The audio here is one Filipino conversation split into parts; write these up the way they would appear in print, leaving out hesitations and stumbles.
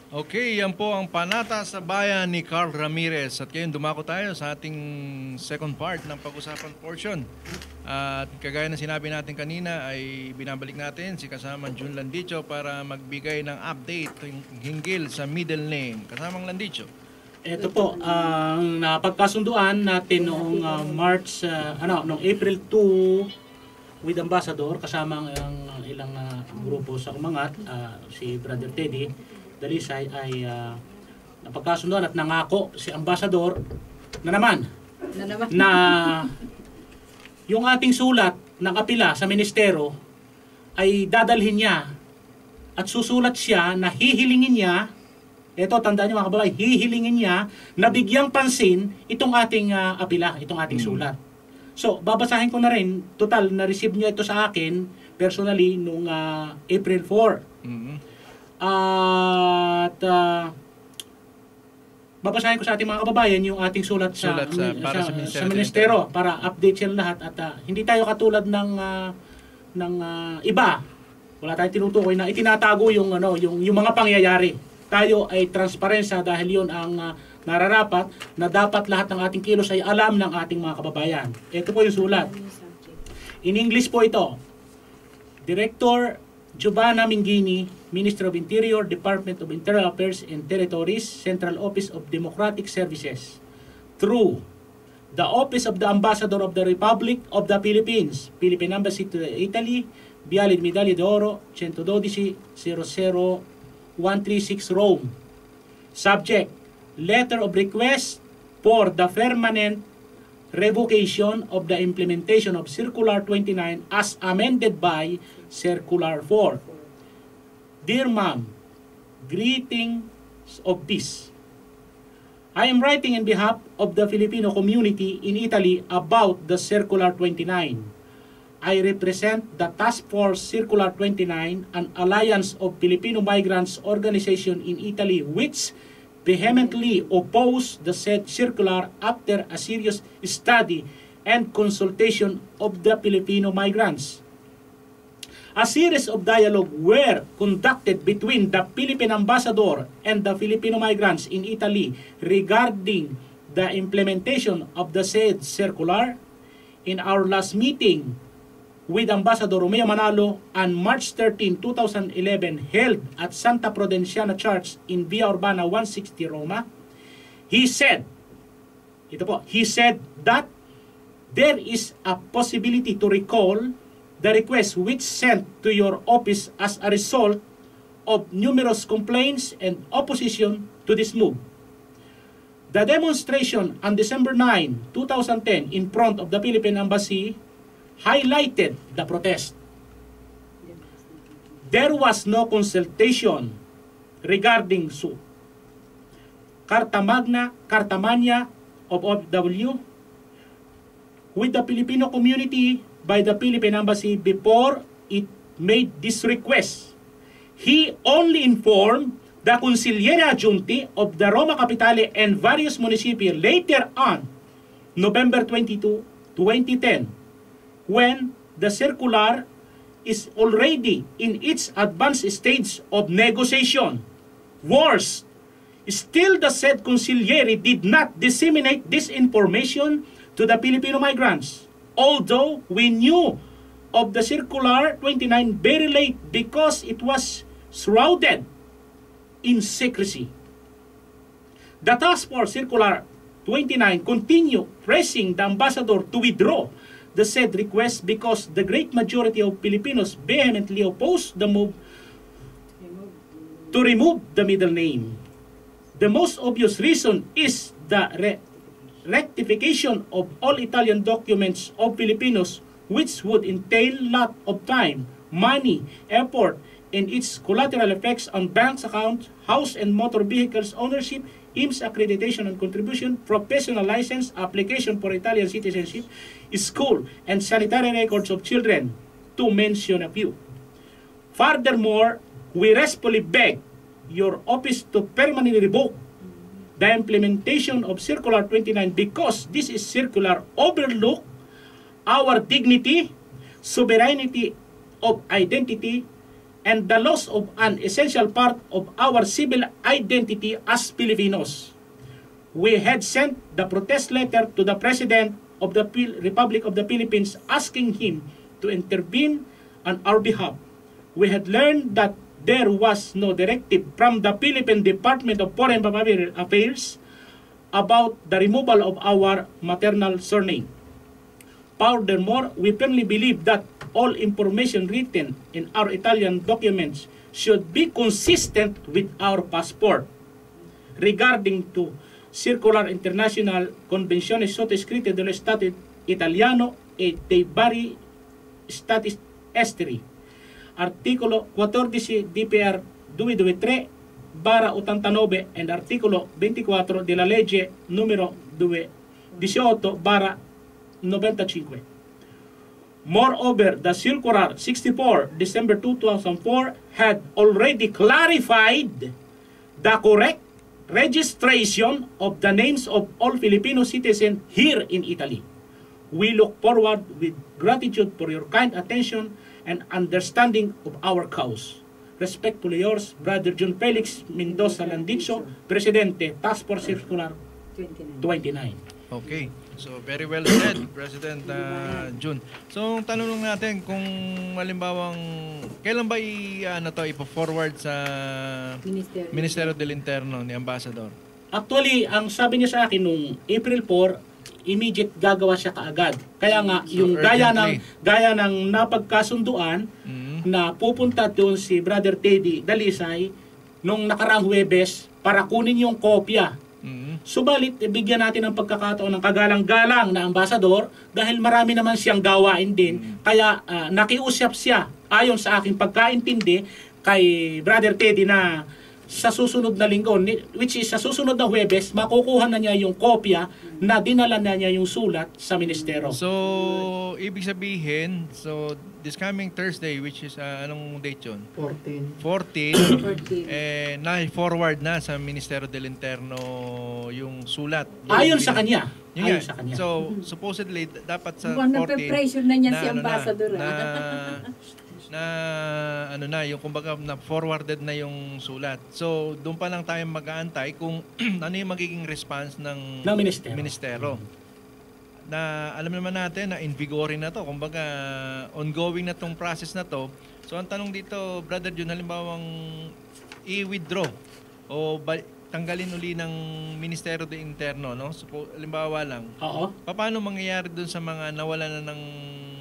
Okay, yan po ang Panata sa Bayan ni Carl Ramirez. At ngayon dumako tayo sa ating second part ng pag-usapan portion. At kagaya na sinabi natin kanina ay binabalik natin si kasamang June Landicho para magbigay ng update hinggil sa middle name. Kasamang Landicho. Ito po ang napagkasunduan natin noong noong April 2 with Ambassador kasama ang ilang grupo sa Umangat, si Brother Teddy Dalisay ay napagkasunduan at nangako si Ambassador na yung ating sulat ng apila sa ministero ay dadalhin niya at susulat siya na hihilingin niya. Ito, tandaan niyo mga kababayan, hihilingin niya na bigyang pansin itong ating apila, itong ating sulat. So, babasahin ko na rin, total, na-receive niya ito sa akin personally noong April 4. At babasahin ko sa ating mga kababayan yung ating sulat sa ministero para update sila lahat at hindi tayo katulad ng iba. Wala tayong tinutukoy na itinatago yung mga pangyayari. Tayo ay transparensya dahil yun ang nararapat na dapat lahat ng ating kilos ay alam ng ating mga kababayan. Ito po yung sulat. In English po ito. Director Giovanna Mingini, Minister of Interior, Department of Internal Affairs and Territories, Central Office of Democratic Services. Through the Office of the Ambassador of the Republic of the Philippines, Philippine Embassy to Italy, Viale Medaglia d'Oro, 112 00136 Rome. Subject, Letter of Request for the Permanent Revocation of the Implementation of Circular 29 as amended by Circular 4. Dear Ma'am, greetings of peace. I am writing in behalf of the Filipino community in Italy about the Circular 29. I represent the Task Force Circular 29, an alliance of Filipino migrants organization in Italy which vehemently oppose the said circular after a serious study and consultation of the Filipino migrants. A series of dialogue were conducted between the Philippine ambassador and the Filipino migrants in Italy regarding the implementation of the said circular. In our last meeting with Ambassador Romeo Manalo on March 13, 2011 held at Santa Prudenciana Church in Via Urbana 160 Roma, he said that there is a possibility to recall the request which sent to your office as a result of numerous complaints and opposition to this move. The demonstration on December 9, 2010 in front of the Philippine Embassy highlighted the protest. There was no consultation regarding Carta Magna of OFW with the Filipino community by the Philippine Embassy before it made this request. He only informed the Consigliere Adjunti of the Roma Capitale and various municipio later on, November 22, 2010, when the circular is already in its advanced stage of negotiation. Worse, still the said consigliere did not disseminate this information to the Filipino migrants, although we knew of the Circular 29 very late because it was shrouded in secrecy. The Task Force Circular 29 continued pressing the ambassador to withdraw the said request because the great majority of Filipinos vehemently opposed the move to remove the middle name. The most obvious reason is the rectification of all Italian documents of Filipinos, which would entail lot of time, money, effort, and its collateral effects on bank accounts, house and motor vehicles ownership, IMSS accreditation and contribution, professional license, application for Italian citizenship, school and sanitary records of children, to mention a few. Furthermore, we respectfully beg your office to permanently revoke the implementation of Circular 29 because this is circular overlook our dignity, sovereignty of identity, and the loss of an essential part of our civil identity as Filipinos. We had sent the protest letter to the President of the Republic of the Philippines asking him to intervene on our behalf. We had learned that there was no directive from the Philippine Department of Foreign Affairs about the removal of our maternal surname. Furthermore, we firmly believe that all information written in our Italian documents should be consistent with our passport. Regarding to Circular International Convenzione sottoscritte dello Stato Italiano e dei vari Stati esteri, articolo 14 DPR 223/89 and articolo 24 della legge numero 18/95. Moreover, the Circular 64 December 2004 had already clarified the correct registration of the names of all Filipino citizens here in Italy. We look forward with gratitude for your kind attention and understanding of our cause. Respectfully yours, Brother John Felix Mendoza Landicho, Presidente, Task Force Circular 29. Okay. So, very well said, President Jun. So, tanong lang natin kung halimbawang kailan ba ipo-forward sa Ministerio del Interno ni Ambassador? Actually, ang sabi niya sa akin nung April 4, immediate gagawa siya kaagad. Kaya nga, So, yung urgently. gaya ng napagkasunduan na pupunta doon si Brother Teddy Dalisay nung nakaraang Huwebes para kunin yung kopya. Subalit, bigyan natin ng pagkakataon ng kagalang-galang na ambasador dahil marami naman siyang gawain din. Kaya nakiusap siya ayon sa aking pagkaintindi kay Brother Teddy na sa susunod na linggo, which is sa susunod na Huwebes, makukuha na niya yung kopya na dinala na niya yung sulat sa ministero. So, ibig sabihin, so this coming Thursday, which is anong date yun? 14, na-forward na sa Ministerio del Interno yung sulat. Ayon sa kanya. Yun Ayon nga. sa kanya. So, supposedly, dapat sa Mukhang 14, nape-pressure na niya si Ambassador. yung kumbaga na forwarded na yung sulat. So, doon pa lang tayo mag-aantay kung ano yung magiging response ng ministero. Na alam naman natin na in vigor na to, kumbaga ongoing na tong process na to. So, ang tanong dito, Brother Jun, halimbawang i-withdraw o tanggalin uli ng Ministerio de Interno, no? So, halimbawa lang. Oo. Paano mangyayari doon sa mga nawala na ng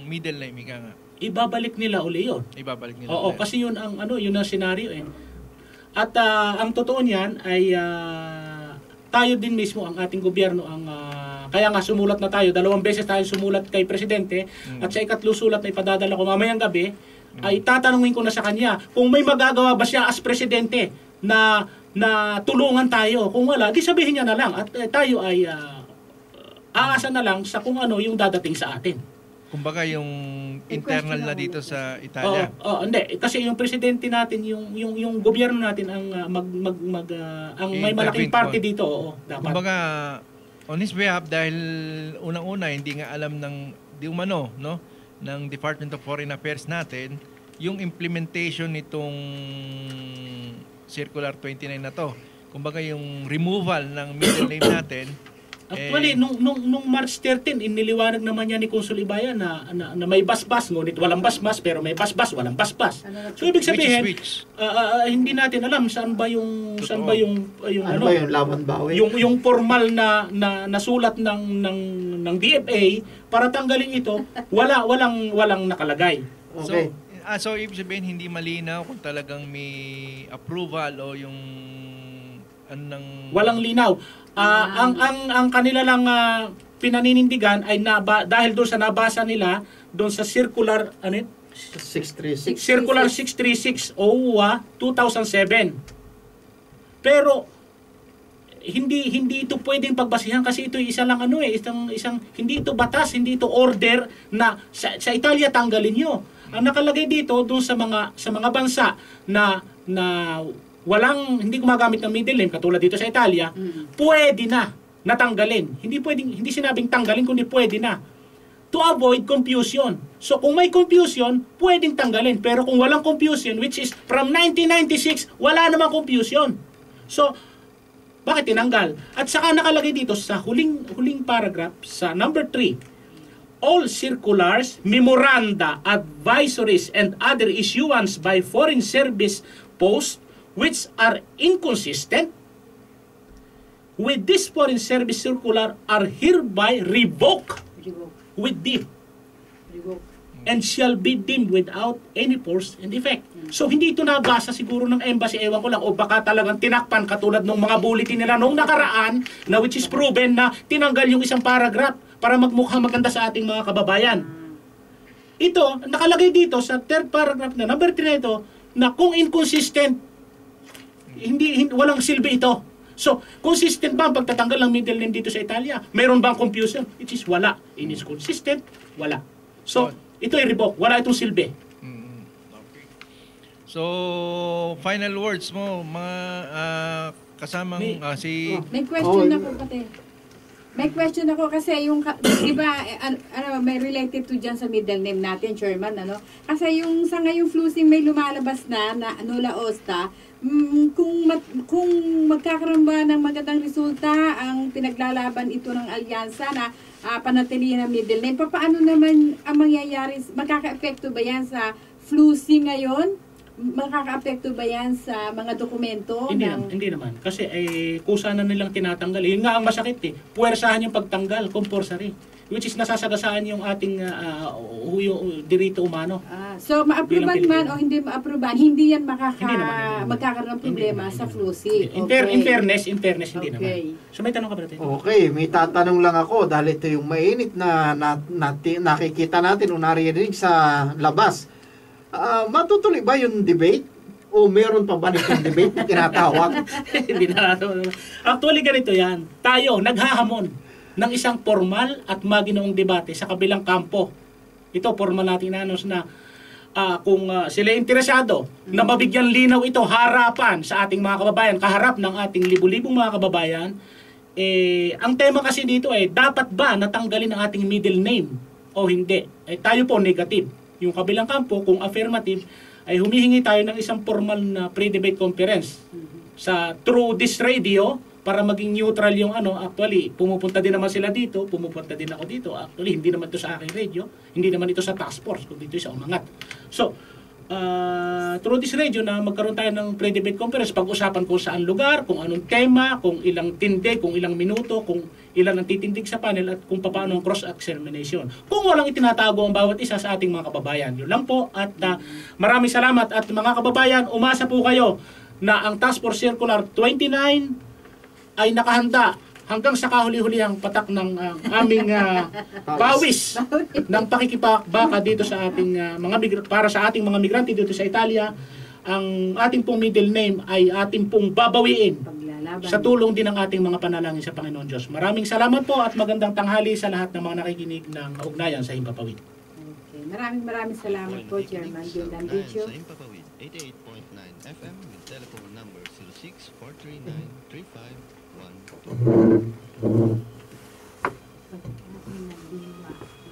middle name, ika nga? Ibabalik nila uli yun. Ibabalik nila. Oo, kasi yun ang yun ang scenario eh. At ang totoo niyan ay tayo din mismo ang ating gobyerno ang kaya nga sumulat na tayo, 2 beses tayo sumulat kay presidente at sa ikatlong sulat na ipadadala ko mamayang gabi ay tatanungin ko na sa kanya kung may magagawa ba siya as presidente na tulungan tayo. Kung wala, di sabihin niya na lang at tayo ay aasa na lang sa kung ano yung dadating sa atin. Kumbaga yung internal na dito sa Italia. Hindi kasi yung presidente natin, yung gobyerno natin ang ang may malaking party dito, dapat. Kumbaga on his behalf dahil unang-una hindi nga alam ng ng Department of Foreign Affairs natin yung implementation nitong Circular 29 na to. Kumbaga yung removal ng middle name natin. Actually, nung March 13, iniliwanag naman niya ni Consul Ibayan na may basbas, ngunit walang basbas, pero may basbas, walang basbas. So ibig sabihin, hindi natin alam saan ba yung laban bawi? Yung formal na sulat ng DFA para tanggalin ito, walang nakalagay. Okay. So ibig sabihin hindi malinaw kung talagang may approval o yung walang linaw. Ang kanila lang pinaninindigan ay dahil doon sa nabasa nila doon sa circular 636. Circular 636 OWA 2007. Pero hindi ito pwedeng pagbasihan kasi ito isa lang isang hindi ito batas, hindi ito order na sa Italia tanggalin niyo. Ang nakalagay dito doon sa mga bansa na hindi gumagamit ng middle name katulad dito sa Italia, pwede na natanggalin. Hindi sinabing tanggalin kundi pwede na. to avoid confusion. So kung may confusion, pwedeng tanggalin. Pero kung walang confusion, which is from 1996, wala namang confusion. So, bakit tinanggal? At saka nakalagay dito sa huling paragraph, sa number 3, all circulars, memoranda, advisories, and other issuance by foreign service posts which are inconsistent with this foreign service circular are hereby revoked with deed and shall be deemed without any force and effect. So hindi ito nabasa siguro ng embassy, ewan ko lang, o baka talagang tinakpan katulad ng mga bulletin nila nung nakaraan na which is proven na tinanggal yung isang paragraph para magmukha maganda sa ating mga kababayan. Ito, nakalagay dito sa third paragraph na number 3 na ito, na kung inconsistent, walang silbi ito. So, consistent ba ang pagtatanggal ng middle name dito sa Italia? Meron bang confusion? It is wala. It is consistent, wala. So, ito ay revoke. Wala itong silbi. Okay. So, final words mo, mga kasamang si... May question ako pati. May question ako kasi yung, di ba, may related to dyan sa middle name natin, Chairman, ano? Kasi yung sa ngayong flusing may lumalabas na Nula Osta, kung magkakaroon ba ng magandang resulta ang pinaglalaban ito ng alyansa na panatilihin ang middle name, paano naman ang mangyayari, magkaka-epekto ba yan sa flusing ngayon? Makaka-apekto ba yan sa mga dokumento? Hindi naman. Kasi kusa na nilang tinatanggal. Yun nga ang masakit eh. Puwersahan yung pagtanggal, compulsory. Which is nasasagasaan yung ating dirito umano. So, ma-approvean man o hindi ma-approvean, hindi yan magkakaroon ng problema sa flusing. In fairness, hindi naman. So may tanong ka ba natin? Okay, may tatanong lang ako dahil ito yung mainit na nakikita natin o naririnig sa labas. Matutuloy ba yung debate? O meron pa ba nitong debate na tinatawag? Hindi na. Actually, ganito yan. Tayo, naghahamon ng isang formal at maginoong debate sa kabilang kampo. Ito, formal natin nanos na kung sila interesado na mabigyan linaw ito harapan sa ating mga kababayan, kaharap ng ating libu-libong mga kababayan, ang tema kasi dito dapat ba natanggalin ang ating middle name o hindi? Tayo po negative. Yung kabilang kampo, kung affirmative, ay humihingi tayo ng isang formal na pre-debate conference through this radio para maging neutral yung actually, pumupunta din naman sila dito, pumupunta din ako dito. Actually, hindi naman ito sa aking radio, hindi naman ito sa task force, kung dito sa umangat. So, through this radio na magkaroon tayo ng pre-debate conference, pag-usapan kung saan lugar, kung anong tema, kung ilang tindi, kung ilang minuto, kung ilan ang titindig sa panel at kung paano ang cross-examination. Kung walang itinatago ang bawat isa sa ating mga kababayan. Yun lang po at maraming salamat at mga kababayan, umasa po kayo na ang Task Force Circular 29 ay nakahanda hanggang sa kahuli-hulihang patak ng aming pawis ng pakikipakbaka dito sa ating para sa ating mga migrante dito sa Italia. Ang ating pong middle name ay ating pong babawiin sa tulong din ng ating mga panalangin sa Panginoon Diyos. Maraming salamat po at magandang tanghali sa lahat ng mga nakikinig ng ugnayan sa Himpapawid. Okay. Maraming salamat po, Chairman Gildan Bicho. Sa Himpapawid, 88.9 FM with telephone number 06-439-3512.